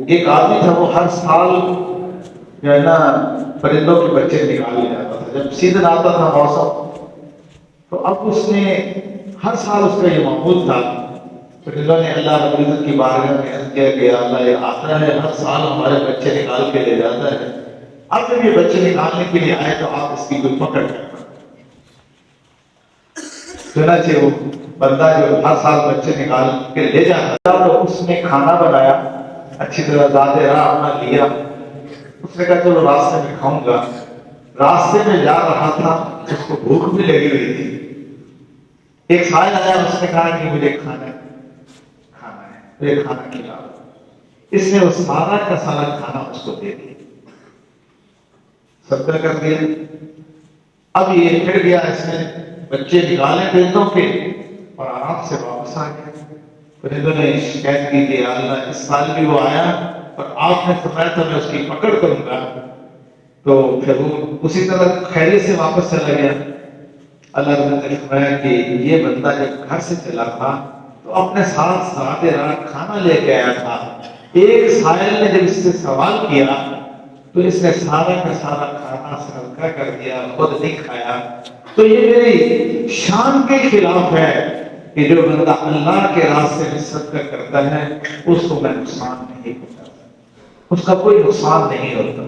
ایک آدمی تھا، وہ ہر سال جو ہے نا پرندوں کے بچے نکال لے جاتا تھا جب سیزن آتا تھا موسم. تو اب اس نے ہر سال اس کا یہ معمول تھا. پرندوں نے اللہ رب العزت کی بارگاہ میں عرض کیا کہ اللہ یہ آتا ہے ہر سال ہمارے بچے نکال کے لے جاتا ہے، اب جب یہ بچے نکالنے کے لیے آئے تو آپ اس کی کوئی پکڑ کرنا. چنانچہ وہ بندہ جو ہر سال بچے نکال کے لے جاتا تھا تو اس نے کھانا بنایا، اچھی طرح زیادہ راہ اپنا لیا. اس نے کہا چلو راستے میں کھاؤں گا. راستے میں جا رہا تھا، اس کو بھوک بھی لگی ہوئی تھی. ایک سائل آیا، اس نے کہا کہ مجھے کھانا ہے، مجھے کھانا کھلاؤ. اس نے وہ سارا کا سارا کھانا اس کو دے دیا، صدقہ کر دیا. اب یہ پھر گیا، اس نے بچے نکالے پرندوں کے اور آرام سے واپس آ گیا. پرندوں نے شکایت کی کہ اللہ اس سال بھی وہ آیا اور آپ نے فرمایا تھا میں اس کی پکڑ کروں گا. تو پھر وہ اسی طرح خیریت سے واپس چلا گیا. اللہ رب نے فرمایا کہ یہ بندہ جب گھر سے چلا تھا تو اپنے ساتھ زیادہ رات کھانا لے کے آیا تھا. ایک سائل نے جب اس سے سوال کیا تو اس نے سارا کا سارا کھانا صدقہ کر دیا، خود نہیں کھایا. تو یہ میری شان کے خلاف ہے کہ جو بندہ اللہ کے راستے میں صدقہ کرتا ہے اس کو میں نقصان نہیں ہوتا، اس کا کوئی نقصان نہیں ہوتا.